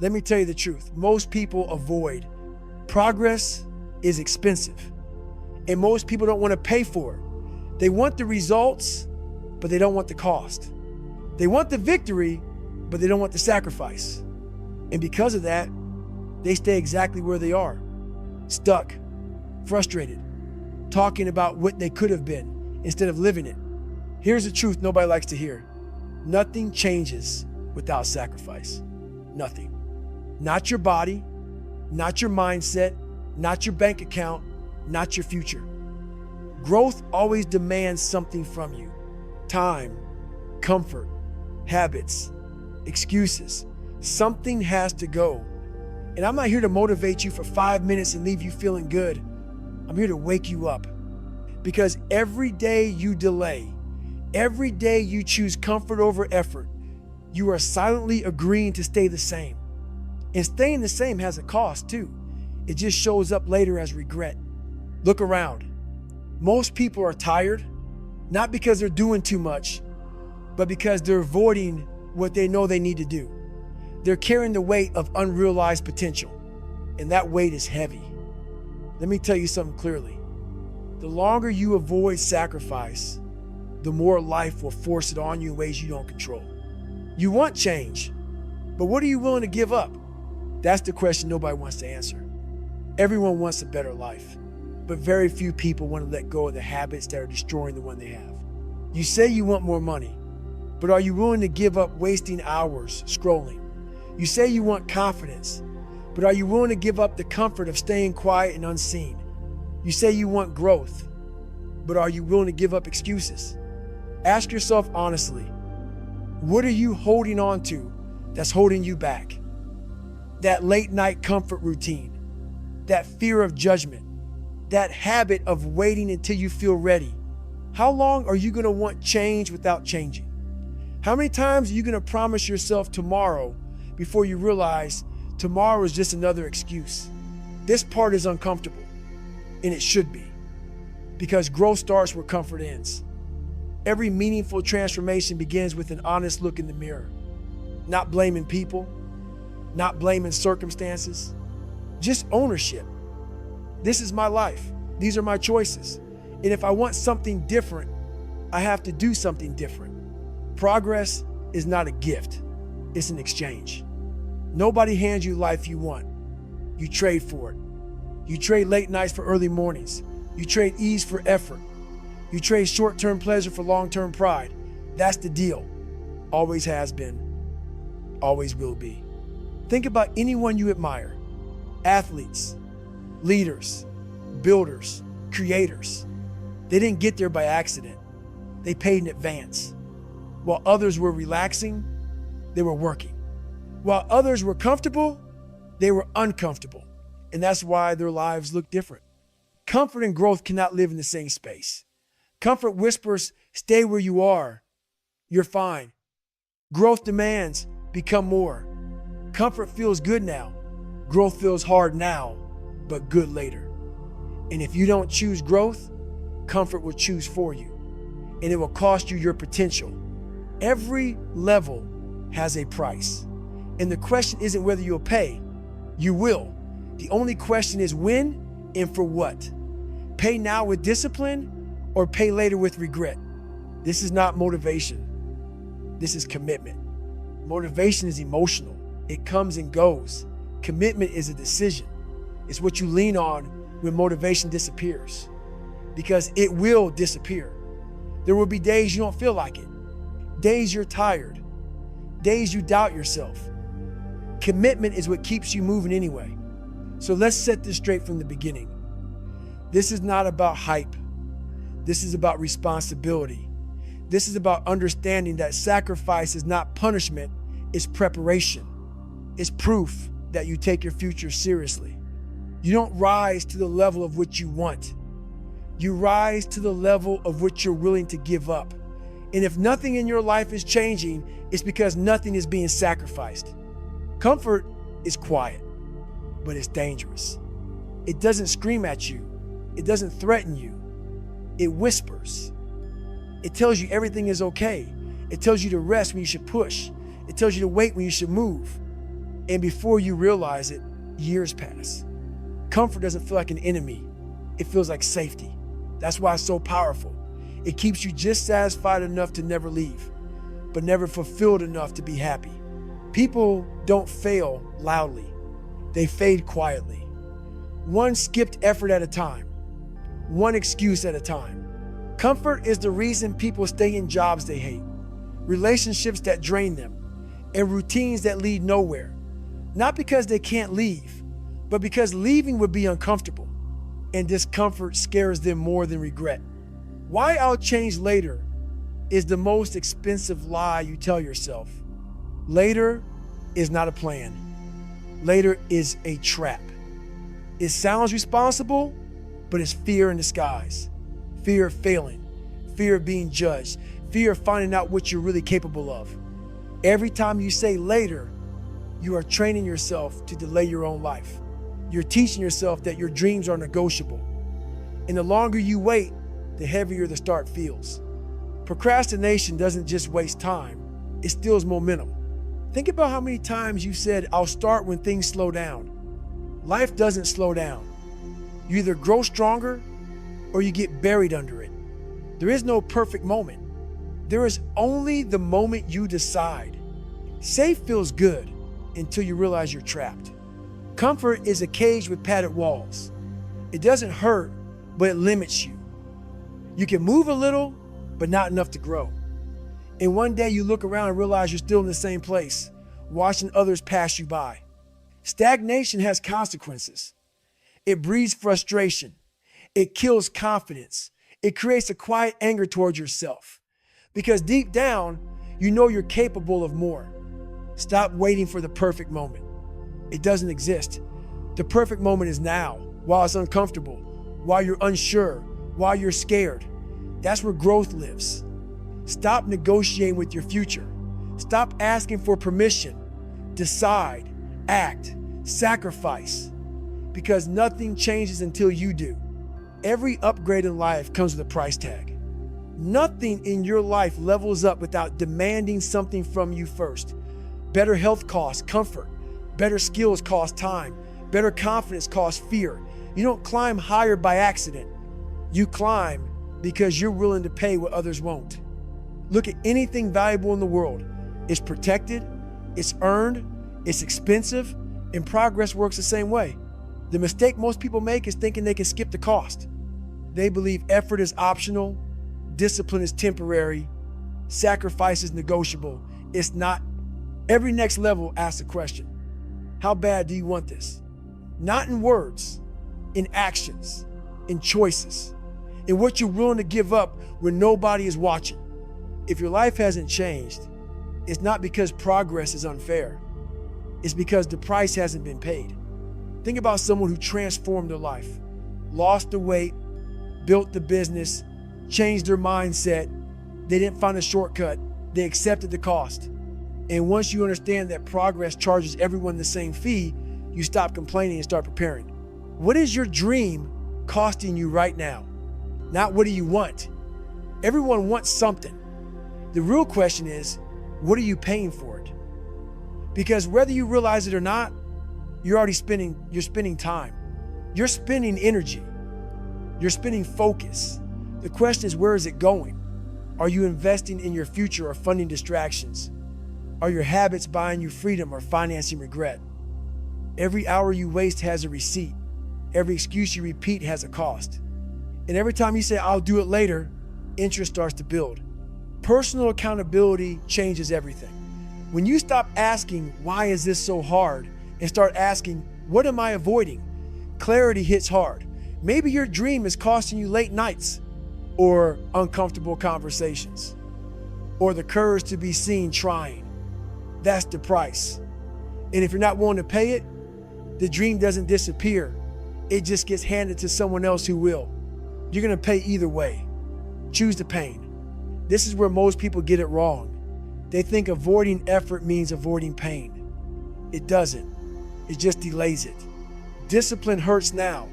Let me tell you the truth. Most people avoid. Progress is expensive, and most people don't want to pay for it. They want the results, but they don't want the cost. They want the victory, but they don't want the sacrifice. And because of that, they stay exactly where they are, stuck, frustrated, talking about what they could have been instead of living it. Here's the truth nobody likes to hear. Nothing changes without sacrifice. Nothing. Not your body, not your mindset, not your bank account, not your future. Growth always demands something from you. Time, comfort, habits, excuses. Something has to go. And I'm not here to motivate you for 5 minutes and leave you feeling good. I'm here to wake you up. Because every day you delay, every day you choose comfort over effort, you are silently agreeing to stay the same. And staying the same has a cost too. It just shows up later as regret. Look around. Most people are tired, not because they're doing too much, but because they're avoiding what they know they need to do. They're carrying the weight of unrealized potential, and that weight is heavy. Let me tell you something clearly. The longer you avoid sacrifice, the more life will force it on you in ways you don't control. You want change, but what are you willing to give up? That's the question nobody wants to answer. Everyone wants a better life, but very few people want to let go of the habits that are destroying the one they have. You say you want more money, but are you willing to give up wasting hours scrolling? You say you want confidence, but are you willing to give up the comfort of staying quiet and unseen? You say you want growth, but are you willing to give up excuses? Ask yourself honestly, what are you holding on to that's holding you back? That late night comfort routine, that fear of judgment, that habit of waiting until you feel ready. How long are you going to want change without changing? How many times are you going to promise yourself tomorrow before you realize tomorrow is just another excuse? This part is uncomfortable, and it should be, because growth starts where comfort ends. Every meaningful transformation begins with an honest look in the mirror. Not blaming people, not blaming circumstances, just ownership. This is my life. These are my choices. And if I want something different, I have to do something different. Progress is not a gift, it's an exchange. Nobody hands you life you want. You trade for it. You trade late nights for early mornings. You trade ease for effort. You trade short-term pleasure for long-term pride. That's the deal. Always has been, always will be. Think about anyone you admire. Athletes, leaders, builders, creators. They didn't get there by accident. They paid in advance. While others were relaxing, they were working. While others were comfortable, they were uncomfortable. And that's why their lives look different. Comfort and growth cannot live in the same space. Comfort whispers, stay where you are. You're fine. Growth demands, become more. Comfort feels good now. Growth feels hard now, but good later. And if you don't choose growth, comfort will choose for you. And it will cost you your potential. Every level has a price. And the question isn't whether you'll pay. You will. The only question is when and for what. Pay now with discipline or pay later with regret. This is not motivation. This is commitment. Motivation is emotional. It comes and goes. Commitment is a decision. It's what you lean on when motivation disappears, because it will disappear. There will be days you don't feel like it, days you're tired, days you doubt yourself. Commitment is what keeps you moving anyway. So let's set this straight from the beginning. This is not about hype. This is about responsibility. This is about understanding that sacrifice is not punishment, it's preparation. It's proof that you take your future seriously. You don't rise to the level of what you want. You rise to the level of what you're willing to give up. And if nothing in your life is changing, it's because nothing is being sacrificed. Comfort is quiet, but it's dangerous. It doesn't scream at you. It doesn't threaten you. It whispers. It tells you everything is okay. It tells you to rest when you should push. It tells you to wait when you should move. And before you realize it, years pass. Comfort doesn't feel like an enemy. It feels like safety. That's why it's so powerful. It keeps you just satisfied enough to never leave, but never fulfilled enough to be happy. People don't fail loudly. They fade quietly. One skipped effort at a time. One excuse at a time. Comfort is the reason people stay in jobs they hate, relationships that drain them, and routines that lead nowhere. Not because they can't leave, but because leaving would be uncomfortable, and discomfort scares them more than regret. Why I'll change later is the most expensive lie you tell yourself. Later is not a plan. Later is a trap. It sounds responsible, but it's fear in disguise. Fear of failing, fear of being judged, fear of finding out what you're really capable of. Every time you say later, you are training yourself to delay your own life. You're teaching yourself that your dreams are negotiable. And the longer you wait, the heavier the start feels. Procrastination doesn't just waste time, it steals momentum. Think about how many times you said, I'll start when things slow down. Life doesn't slow down. You either grow stronger or you get buried under it. There is no perfect moment. There is only the moment you decide. Safe feels good until you realize you're trapped. Comfort is a cage with padded walls. It doesn't hurt, but it limits you. You can move a little, but not enough to grow. And one day you look around and realize you're still in the same place, watching others pass you by. Stagnation has consequences. It breeds frustration. It kills confidence. It creates a quiet anger towards yourself. Because deep down, you know you're capable of more. Stop waiting for the perfect moment. It doesn't exist. The perfect moment is now, while it's uncomfortable, while you're unsure, while you're scared. That's where growth lives. Stop negotiating with your future. Stop asking for permission. Decide, act, sacrifice. Because nothing changes until you do. Every upgrade in life comes with a price tag. Nothing in your life levels up without demanding something from you first. Better health costs comfort. Better skills cost time. Better confidence costs fear. You don't climb higher by accident. You climb because you're willing to pay what others won't. Look at anything valuable in the world. It's protected, it's earned, it's expensive, and progress works the same way. The mistake most people make is thinking they can skip the cost. They believe effort is optional, discipline is temporary, sacrifice is negotiable. It's not. Every next level asks a question. How bad do you want this? Not in words, in actions, in choices, in what you're willing to give up when nobody is watching. If your life hasn't changed, it's not because progress is unfair. It's because the price hasn't been paid. Think about someone who transformed their life, lost the weight, built the business, changed their mindset. They didn't find a shortcut. They accepted the cost. And once you understand that progress charges everyone the same fee, you stop complaining and start preparing. What is your dream costing you right now? Not what do you want? Everyone wants something. The real question is, what are you paying for it? Because whether you realize it or not, you're spending time. You're spending energy. You're spending focus. The question is, where is it going? Are you investing in your future or funding distractions? Are your habits buying you freedom or financing regret? Every hour you waste has a receipt. Every excuse you repeat has a cost. And every time you say, I'll do it later, interest starts to build. Personal accountability changes everything. When you stop asking, why is this so hard? And start asking, what am I avoiding? Clarity hits hard. Maybe your dream is costing you late nights or uncomfortable conversations or the courage to be seen trying. That's the price. And if you're not willing to pay it, the dream doesn't disappear. It just gets handed to someone else who will. You're gonna pay either way. Choose the pain. This is where most people get it wrong. They think avoiding effort means avoiding pain. It doesn't. It just delays it. Discipline hurts now.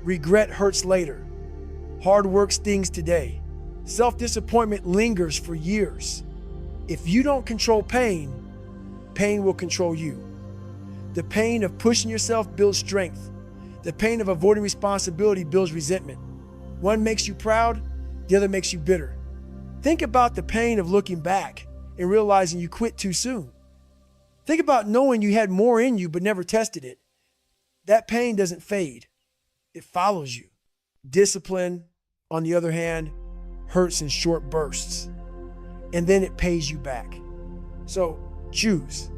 Regret hurts later. Hard work stings today. Self-disappointment lingers for years. If you don't control pain, pain will control you. The pain of pushing yourself builds strength. The pain of avoiding responsibility builds resentment. One makes you proud, the other makes you bitter. Think about the pain of looking back and realizing you quit too soon. Think about knowing you had more in you but never tested it. That pain doesn't fade. It follows you. Discipline, on the other hand, hurts in short bursts, and then it pays you back. So choose.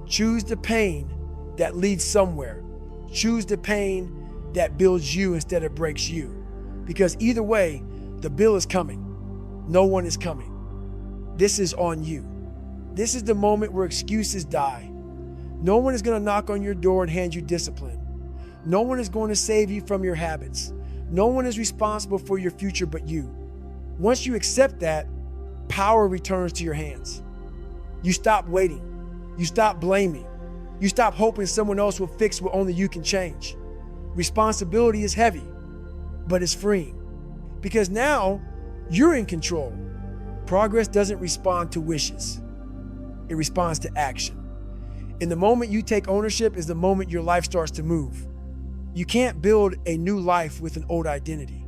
Choose the pain that leads somewhere. Choose the pain that builds you instead of breaks you. Because either way, the bill is coming. No one is coming. This is on you. This is the moment where excuses die. No one is going to knock on your door and hand you discipline. No one is going to save you from your habits. No one is responsible for your future but you. Once you accept that, power returns to your hands. You stop waiting. You stop blaming. You stop hoping someone else will fix what only you can change. Responsibility is heavy, but it's freeing. Because now you're in control. Progress doesn't respond to wishes. It responds to action. And the moment you take ownership is the moment your life starts to move. You can't build a new life with an old identity.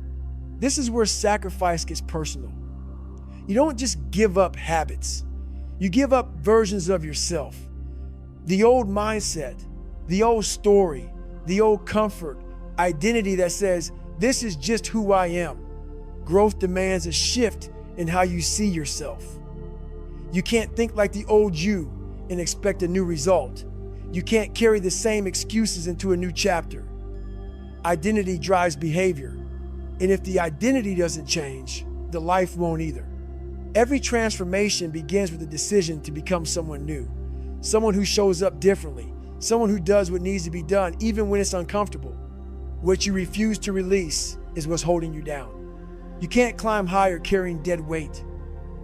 This is where sacrifice gets personal. You don't just give up habits. You give up versions of yourself. The old mindset, the old story, the old comfort, identity that says, this is just who I am. Growth demands a shift in how you see yourself. You can't think like the old you and expect a new result. You can't carry the same excuses into a new chapter. Identity drives behavior. And if the identity doesn't change, the life won't either. Every transformation begins with a decision to become someone new, someone who shows up differently, someone who does what needs to be done, even when it's uncomfortable. What you refuse to release is what's holding you down. You can't climb higher carrying dead weight,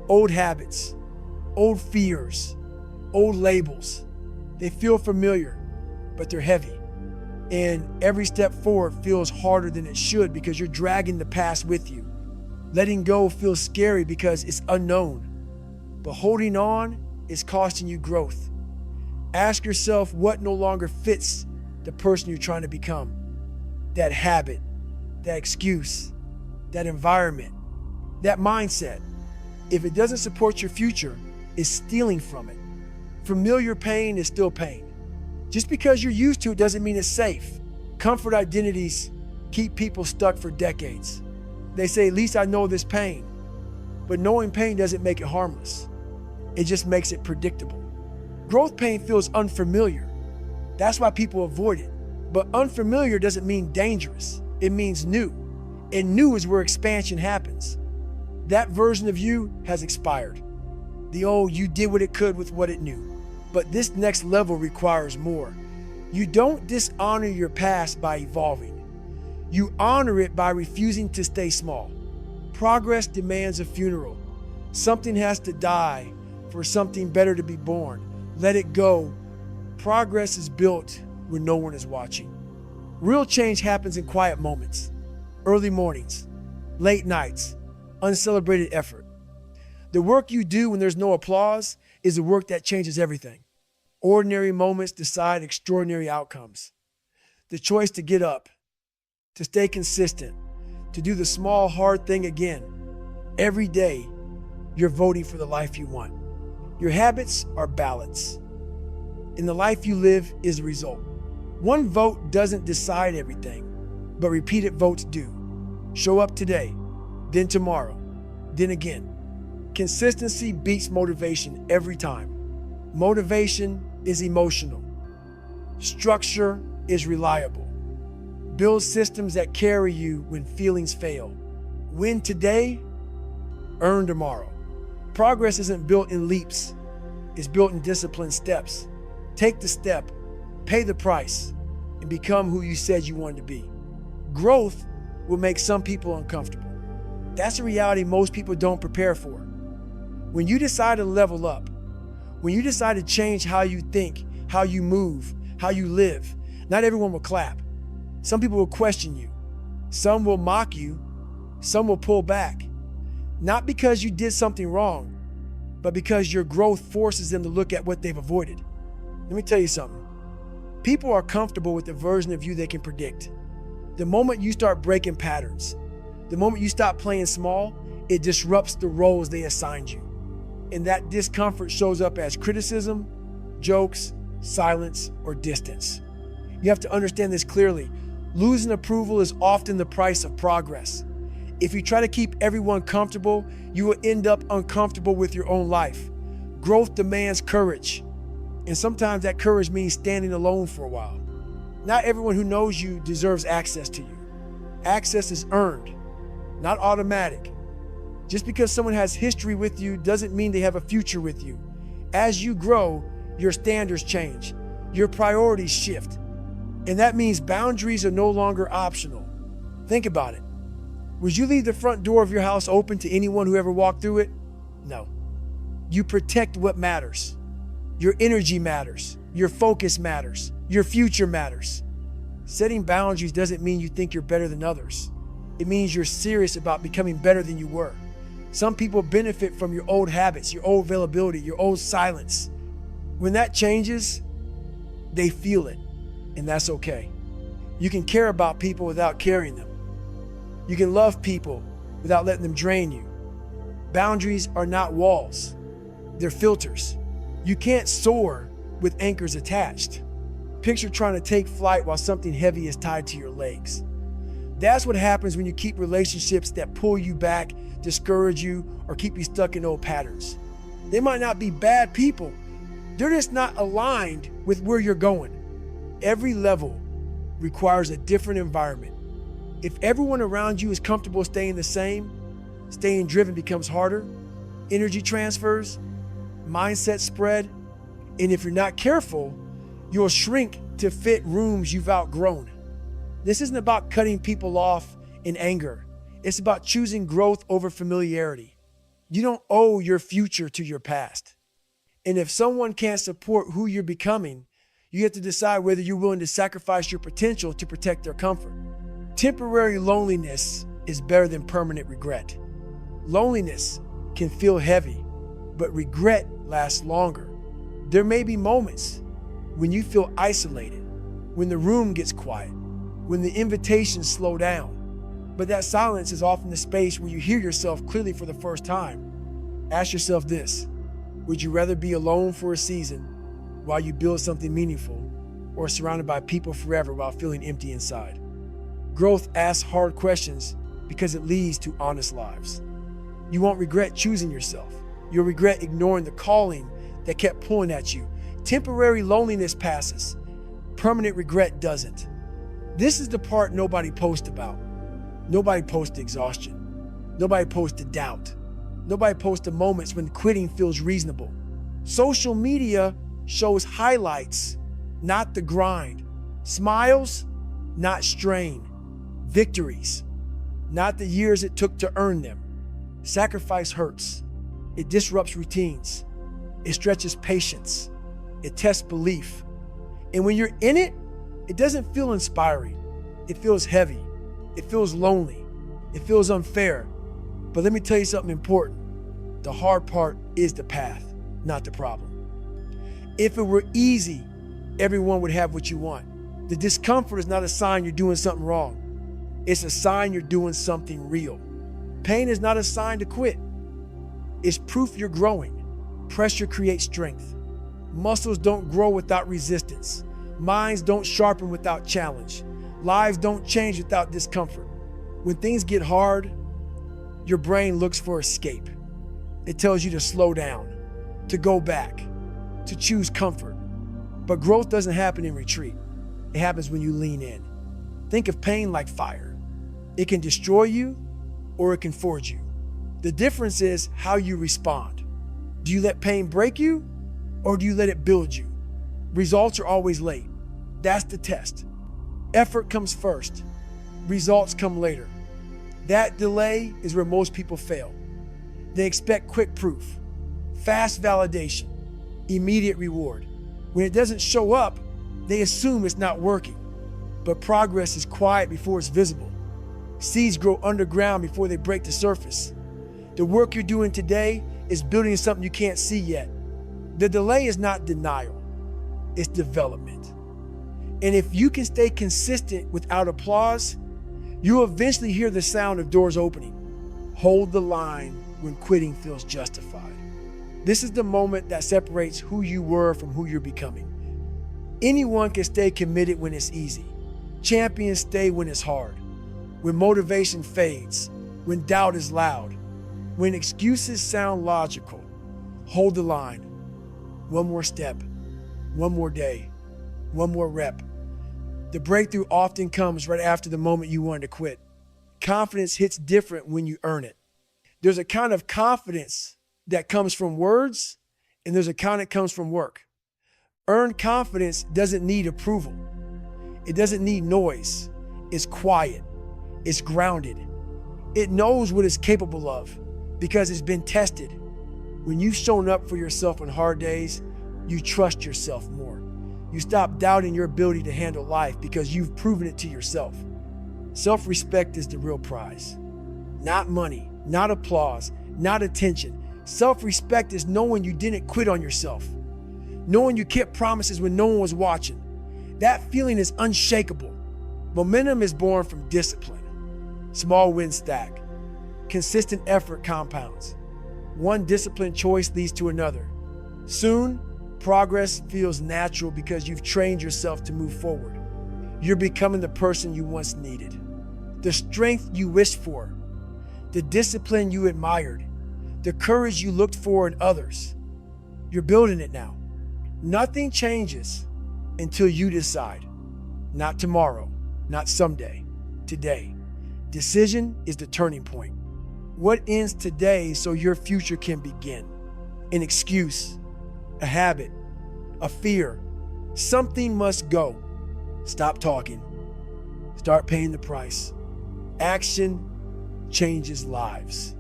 old habits, old fears, old labels. They feel familiar, but they're heavy. And every step forward feels harder than it should because you're dragging the past with you. Letting go feels scary because it's unknown, but holding on is costing you growth. Ask yourself what no longer fits the person you're trying to become. That habit, that excuse, that environment, that mindset. If it doesn't support your future, it's stealing from it. Familiar pain is still pain. Just because you're used to it doesn't mean it's safe. Comfort identities keep people stuck for decades. They say, at least I know this pain. But knowing pain doesn't make it harmless. It just makes it predictable. Growth pain feels unfamiliar. That's why people avoid it. But unfamiliar doesn't mean dangerous. It means new. And new is where expansion happens. That version of you has expired. The old you did what it could with what it knew. But this next level requires more. You don't dishonor your past by evolving. You honor it by refusing to stay small. Progress demands a funeral. Something has to die for something better to be born. Let it go. Progress is built when no one is watching. Real change happens in quiet moments. Early mornings, late nights, uncelebrated effort. The work you do when there's no applause is the work that changes everything. Ordinary moments decide extraordinary outcomes. The choice to get up, to stay consistent, to do the small, hard thing again. Every day, you're voting for the life you want. Your habits are ballots, and the life you live is the result. One vote doesn't decide everything, but repeated votes do. Show up today, then tomorrow, then again. Consistency beats motivation every time. Motivation is emotional. Structure is reliable. Build systems that carry you when feelings fail. Win today, earn tomorrow. Progress isn't built in leaps. It's built in disciplined steps. Take the step, pay the price, and become who you said you wanted to be. Growth will make some people uncomfortable. That's a reality most people don't prepare for. When you decide to level up, when you decide to change how you think, how you move, how you live, not everyone will clap. Some people will question you. Some will mock you. Some will pull back. Not because you did something wrong, but because your growth forces them to look at what they've avoided. Let me tell you something. People are comfortable with the version of you they can predict. The moment you start breaking patterns, the moment you stop playing small, it disrupts the roles they assigned you. And that discomfort shows up as criticism, jokes, silence, or distance. You have to understand this clearly. Losing approval is often the price of progress. If you try to keep everyone comfortable, you will end up uncomfortable with your own life. Growth demands courage. And sometimes that courage means standing alone for a while. Not everyone who knows you deserves access to you. Access is earned, not automatic. Just because someone has history with you doesn't mean they have a future with you. As you grow, your standards change, your priorities shift. And that means boundaries are no longer optional. Think about it. Would you leave the front door of your house open to anyone who ever walked through it? No. You protect what matters. Your energy matters. Your focus matters. Your future matters. Setting boundaries doesn't mean you think you're better than others. It means you're serious about becoming better than you were. Some people benefit from your old habits, your old availability, your old silence. When that changes, they feel it, and that's okay. You can care about people without carrying them. You can love people without letting them drain you. Boundaries are not walls. They're filters. You can't soar with anchors attached. Picture trying to take flight while something heavy is tied to your legs. That's what happens when you keep relationships that pull you back, discourage you, or keep you stuck in old patterns. They might not be bad people. They're just not aligned with where you're going. Every level requires a different environment. If everyone around you is comfortable staying the same, staying driven becomes harder, energy transfers, mindset spread, and if you're not careful, you'll shrink to fit rooms you've outgrown. This isn't about cutting people off in anger. It's about choosing growth over familiarity. You don't owe your future to your past. And if someone can't support who you're becoming, you have to decide whether you're willing to sacrifice your potential to protect their comfort. Temporary loneliness is better than permanent regret. Loneliness can feel heavy, but regret lasts longer. There may be moments when you feel isolated, when the room gets quiet, when the invitations slow down. But that silence is often the space where you hear yourself clearly for the first time. Ask yourself this: would you rather be alone for a season while you build something meaningful, or surrounded by people forever while feeling empty inside? Growth asks hard questions because it leads to honest lives. You won't regret choosing yourself. You'll regret ignoring the calling that kept pulling at you. Temporary loneliness passes. Permanent regret doesn't. This is the part nobody posts about. Nobody posts exhaustion. Nobody posts the doubt. Nobody posts the moments when quitting feels reasonable. Social media shows highlights, not the grind. Smiles, not strain. Victories, not the years it took to earn them. Sacrifice hurts. It disrupts routines. It stretches patience. It tests belief. And when you're in it, it doesn't feel inspiring. It feels heavy. It feels lonely. It feels unfair. But let me tell you something important. The hard part is the path, not the problem. If it were easy, everyone would have what you want. The discomfort is not a sign you're doing something wrong. It's a sign you're doing something real. Pain is not a sign to quit. It's proof you're growing. Pressure creates strength. Muscles don't grow without resistance. Minds don't sharpen without challenge. Lives don't change without discomfort. When things get hard, your brain looks for escape. It tells you to slow down, to go back, to choose comfort. But growth doesn't happen in retreat. It happens when you lean in. Think of pain like fire. It can destroy you or it can forge you. The difference is how you respond. Do you let pain break you or do you let it build you? Results are always late. That's the test. Effort comes first. Results come later. That delay is where most people fail. They expect quick proof, fast validation, immediate reward. When it doesn't show up, they assume it's not working. But progress is quiet before it's visible. Seeds grow underground before they break the surface. The work you're doing today is building something you can't see yet. The delay is not denial, it's development. And if you can stay consistent without applause, you'll eventually hear the sound of doors opening. Hold the line when quitting feels justified. This is the moment that separates who you were from who you're becoming. Anyone can stay committed when it's easy. Champions stay when it's hard. When motivation fades, when doubt is loud, when excuses sound logical. Hold the line. One more step, one more day, one more rep. The breakthrough often comes right after the moment you wanted to quit. Confidence hits different when you earn it. There's a kind of confidence that comes from words, and there's a kind that comes from work. Earned confidence doesn't need approval. It doesn't need noise. It's quiet. It's grounded. It knows what it's capable of because it's been tested. When you've shown up for yourself on hard days, you trust yourself more. You stop doubting your ability to handle life because you've proven it to yourself. Self-respect is the real prize. Not money, not applause, not attention. Self-respect is knowing you didn't quit on yourself. Knowing you kept promises when no one was watching. That feeling is unshakable. Momentum is born from discipline. Small wins stack. Consistent effort compounds. One disciplined choice leads to another. Soon, progress feels natural because you've trained yourself to move forward. You're becoming the person you once needed. The strength you wished for. The discipline you admired. The courage you looked for in others. You're building it now. Nothing changes until you decide. Not tomorrow, not someday, today. Decision is the turning point. What ends today so your future can begin? An excuse, a habit, a fear. Something must go. Stop talking. Start paying the price. Action changes lives.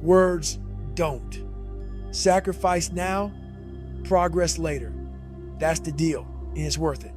Words don't. Sacrifice now, progress later. That's the deal, and it's worth it.